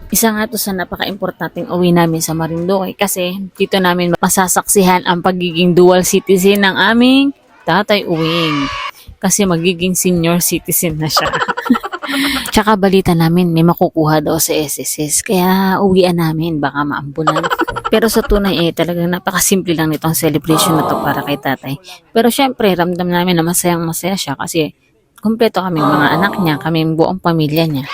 Isa nga to sa napaka-importanting uwi namin sa Marinduque kasi dito namin masasaksihan ang pagiging dual citizen ng aming tatay uwing. Kasi magiging senior citizen na siya. Tsaka balita namin may makukuha daw sa SSS kaya uwian namin baka maambunan. Pero sa tunay talagang napakasimple lang nitong celebration na to para kay tatay. Pero syempre ramdam namin na masayang masaya siya kasi kumpleto kaming mga anak niya, kaming buong pamilya niya.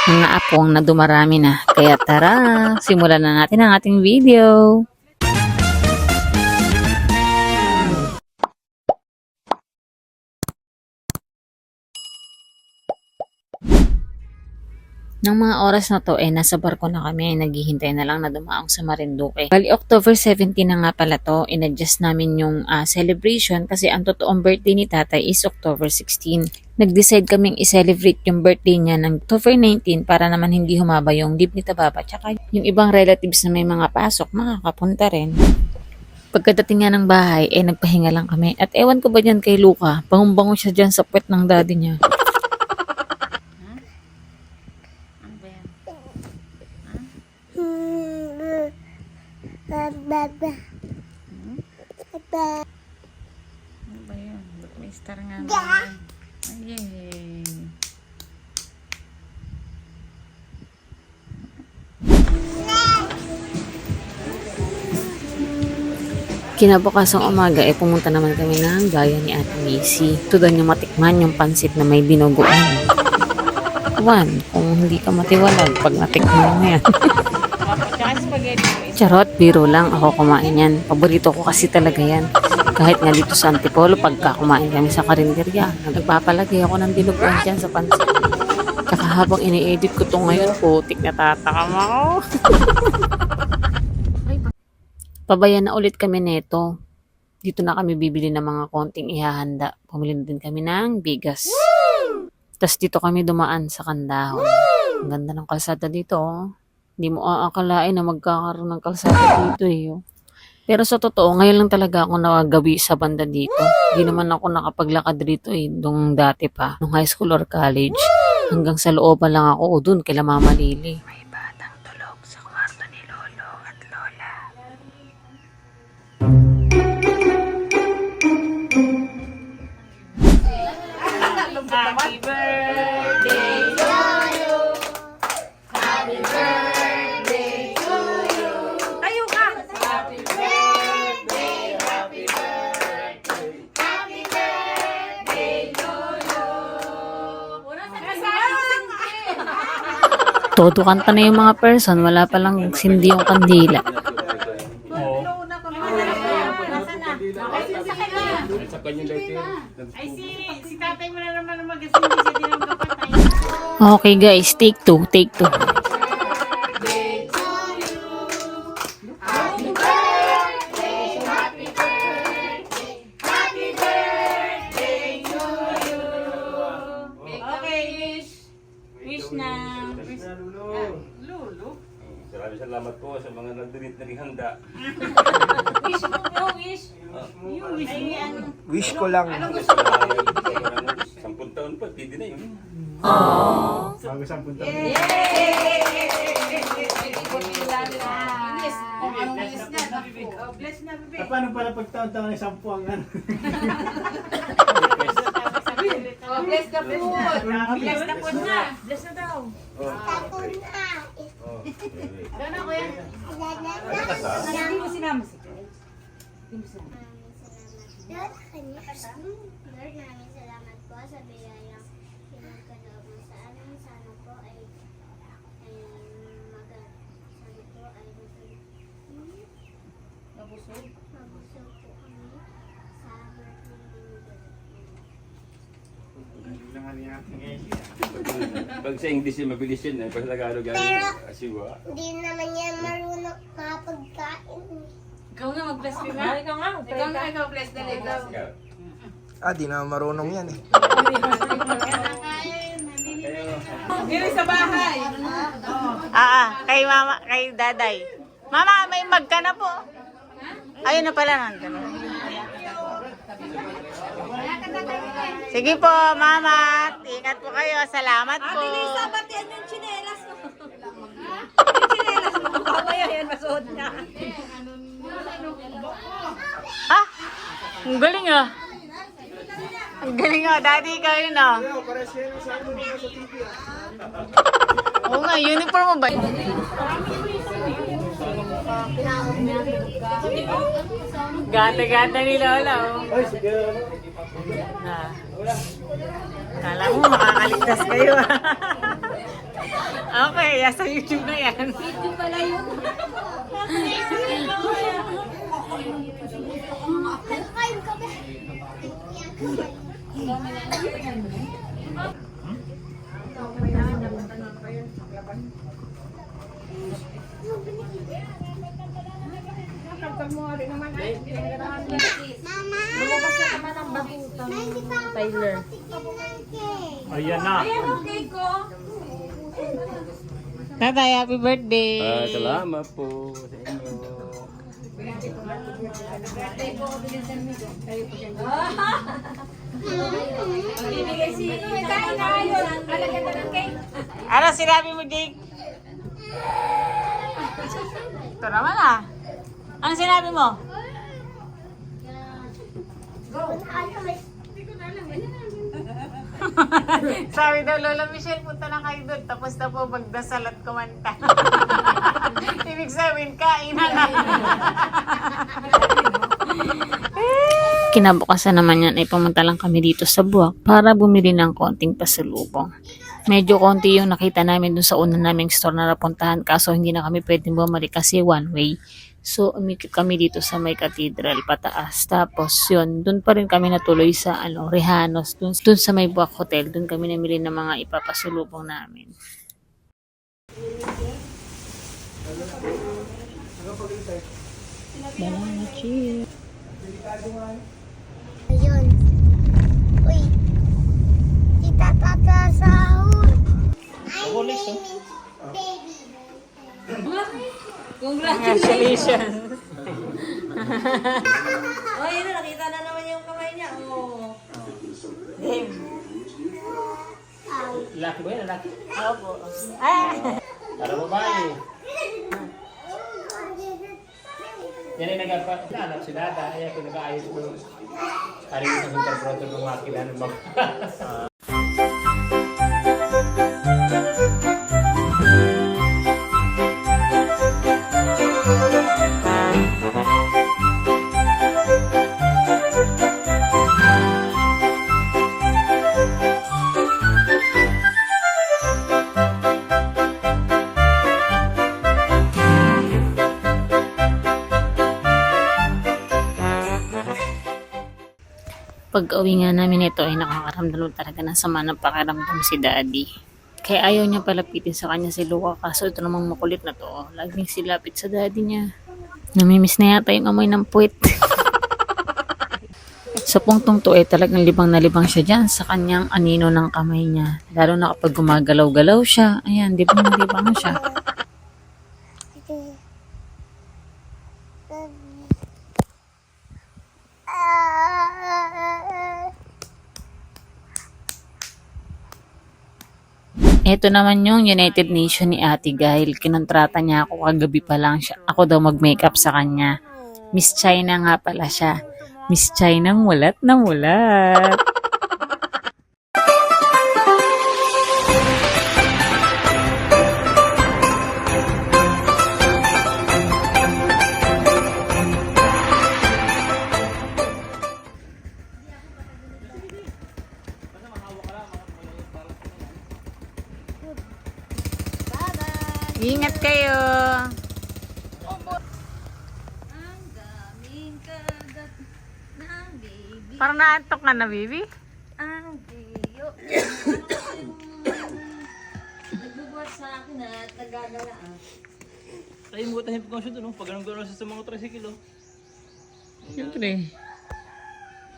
Mga apong na dumarami na. Kaya tara, simulan na natin ang ating video. Nang mga oras na to, nasa barko na kami, naghihintay na lang na dumaong sa Marinduque. Bali, October 17 na nga pala to, in-adjust namin yung celebration kasi ang totoong birthday ni tatay is October 16. Nag-decide kaming i-celebrate yung birthday niya ng October 19 para naman hindi humaba yung dib ni Tababa. Tsaka yung ibang relatives na may mga pasok, makakapunta rin. Pagkadating nga ng bahay, nagpahinga lang kami. At ewan ko ba dyan kay Luca, bangung-bango siya dyan sa puwet ng daddy niya. Ano ba yun? Ba't may star nga naman? Ayay. Kinabukasang umaga pumunta naman kami ng gaya ni Ate Macy. Ito daw niya matikman yung pansit na may dinuguan. Juan, kung hindi ka matiwalag pag natikman mo yan. Charot, biro lang ako kumain yan. Paborito ko kasi talaga yan. Kahit nga dito sa Antipolo, pagka kumain kami sa karinderya, nagpapalagay ako ng dinuguan dyan sa pansit. Tsaka habang ini-edit ko to ngayon, putik na tatakam ako. Pabayan na ulit kami neto. Dito na kami bibili ng mga konting ihahanda. Pumili na din kami ng bigas. Tapos dito kami dumaan sa Kandahon. Ang ganda ng kalsada dito. Hindi mo aakalain na magkakaroon ng kalsada dito oh. Pero sa totoo, ngayon lang talaga ako nakagawi sa banda dito. Hindi naman ako nakapaglakad dito nung dati pa. Nung high school or college. Hanggang sa looban lang ako dun kila Mama Lily. May batang tulog sa kwarto ni Lolo at Lola. Happy birthday to you. Happy birthday to you. Tayo ka. Happy birthday, happy birthday. Happy birthday to you. Todo kanta na yung mga person, wala palang sindi yung kandila. Ay, si tatay mo na naman ang mag-asindi siya din ang kapatay. Okay guys, take two. Birthday to you. Happy birthday, happy birthday, happy birthday to you. Okay, wish na. Lulu. Maraming salamat po sa mga nagdunit na handa. Wish mo po, wish. You wish mo. Wish ko lang. Anong gusto mo? 10 taon pa, pwede na yun. Bago 10 taon. Yay! Bless. Kung anong bless na. Oh, bless na, bebe. Paano pala pagtaon-taon ng 10 ang ano? Oh, bless the food. Bless the food na. Bless na daw. Daw na, kuya. Hindi mo sinama si Kuya. Hindi mo sinama. Lord, maraming salamat po sa biyayang pinagkaloob mo sa amin. Sana po ay Mabusog. mabusog po kami sa birthday. Pag sa English yung mabilis yun, pag sa Tagalog yan, asiwa. Hindi naman yan marunong makapagkain. Ikaw nga mag-bless mo nga. Ikaw nga. Ikaw nga, ikaw bless na ikaw. Di na marunong yan eh. Dito sa bahay. Kay mama, kay daday. Mama, may mag ka na po. Ayun na pala nandun. Sige po, mama. Ingat po kayo. Salamat po. Ate Lisa, batian yung chinelas ko. Ang galing ah. Ang galing ah. Daddy, ikaw yun ah. Pares kayo ng sa TV. Oo nga, uniform mo ba? Gata-gata ni Lola oh. Ay, sige. Ah. Kala mo makakaligtas kayo ah. Okay, sa YouTube na yan. YouTube pala yun. Kain ka ba? Mama! Lumabas na naman ang bagutang Tyler. Ayan na. Tatay, happy birthday! Salamat po sa inyo. Bibigay si... Kain na yun. Alagyan na ng cake. Ano sinabi mo, Jake? Ito naman ah. Ano sinabi mo? Sabi daw, Lola Michelle, punta na kayo doon. Tapos na po magdasal at kumanta. Ibig sabihin, kainan na. Kinabukasan naman yan ay pumunta lang kami dito sa Buwak para bumili ng konting pasalubong. Medyo konti yung nakita namin dun sa una naming store na napuntahan kaso hindi na kami pwedeng bumalik kasi one way. So, umikot kami dito sa may cathedral pataas. Tapos, yun, dun pa rin kami natuloy sa Rehanos. Dun sa may Buwak Hotel. Dun kami namili ng mga ipapasulubong namin. Banana chip. Ayun. Uy. Tita Tata sahur. I'm naming baby. Congratulations! Oh, yun na. Nakita na naman yung kamay niya. Oh. Laki ba yan? Laki? Opo. Ah! Para babae. Yan ay nagpapalanap si Dada. Ay, ako nag-aayos mo. Kari mo sa interpreter ng makina ng baka. Pag uwi nga namin ito ay nakakaramdam talaga ng sama ng pakiramdam si Daddy. Kaya ayaw niya palapitin sa kanya si Luca kaso ito namang makulit na to. Laging silapit sa Daddy niya. Namimiss na yata yung amoy ng puwit. Sa punktong to ay talagang libang na libang siya dyan sa kanyang anino ng kamay niya. Lalo na kapag gumagalaw-galaw siya. Ayan, libang na libang siya. Ito naman yung United Nation ni Ate Gail. Kinontrata niya ako kagabi pa lang siya. Ako daw mag-makeup sa kanya. Miss China nga pala siya. Miss China ng mulat na mulat. Ingat kayo. Ang daming kagat ng baby. Parang naantok ka na, baby. Ang tiyo. Nagbubuhat sa akin na tagagala ah. Ay, mo tayo pagkong siya doon. Pag anong gano'n sa mga tricycle. Siyempre.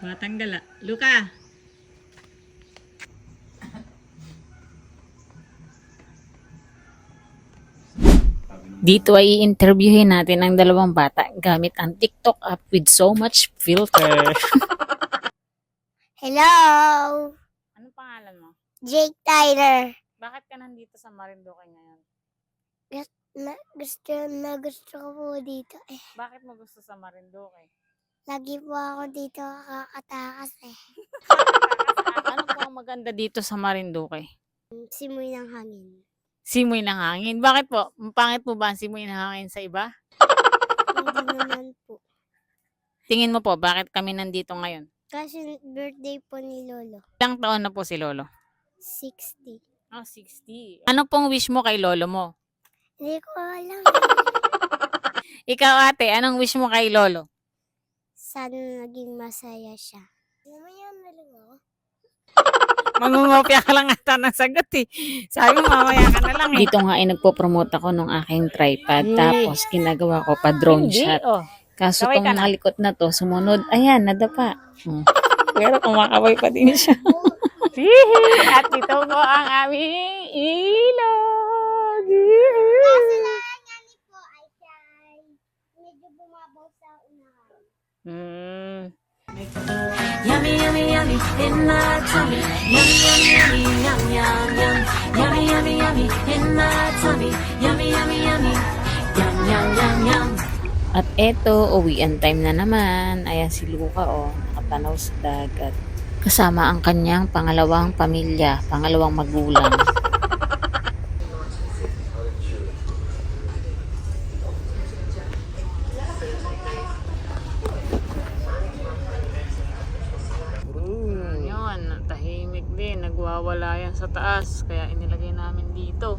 Batang gala. Luka. Dito ay i-interviewin natin ang dalawang bata gamit ang TikTok app with so much filter. Hello. Anong pangalan mo? Jake Tyler. Bakit ka nandito sa Marinduque ngayon? Gusto ko po dito. Eh. Bakit mo gusto sa Marinduque? Lagi po ako dito kakatakas eh. Ano po ang maganda dito sa Marinduque? Simoy ng hangin. Simoy ng hangin. Bakit po? Pangit po ba ang simoy ng hangin sa iba? Hindi naman po. Tingin mo po, bakit kami nandito ngayon? Kasi birthday po ni Lolo. Ilang taon na po si Lolo? 60. Oh, 60. Ano pong wish mo kay Lolo mo? Hindi ko alam. Ikaw ate, anong wish mo kay Lolo? Sana naging masaya siya. Mamaya na lang ako. Mangungopia ka lang ata ng sagot eh. Sabi mo, mamaya ka na lang eh. Dito nga ay nagpo-promote ako ng aking tripod. Tapos ginagawa ko pa drone shot. Oh. Kaso Kaway tong ka na. nalikot na to, sumunod, ayan, nadapa. Pero kumakaway pa din siya. At ito po ang aming ilog. Kailangan po ay medyo bumabaw sa unahan. Yummy, yummy, yummy, in my tummy. Yummy, yummy, yummy, yum, yum, yum. Yummy, yummy, yummy, in my tummy. Yummy, yummy, yummy, yum, yum, yum, yum. At eto, uwian time na naman. Ayan si Luca, oh, nakatanaw sa dagat. Kasama ang kanyang pangalawang pamilya, pangalawang magulang. Yun, tahimik din. Nagwawala yan sa taas. Kaya inilagay namin dito.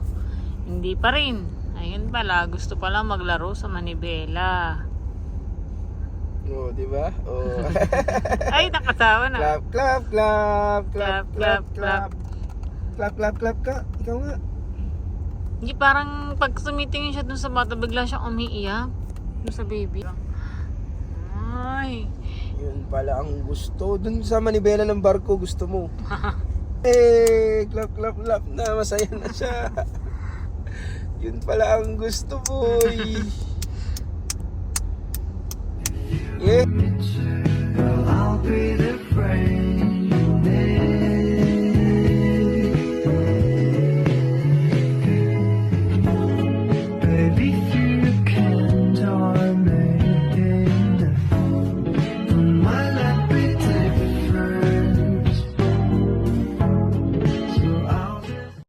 Hindi pa rin. Ayun pala, gusto pala maglaro sa manibela. Oh, di ba? Oh. Ay, nakatawa na. Clap, clap, clap, clap, Clap, clap, clap, clap. Clap, clap, clap ka. Ikaw nga. Hindi, parang pag tumitingin siya dun sa bata, bigla siyang umiiyak. Dun sa baby. Ay. Yun pala ang gusto. Dun sa manibela ng barko, gusto mo. Eh, clap, clap, clap na. Masaya na siya. Yun pala ang gusto, boy. Yeah.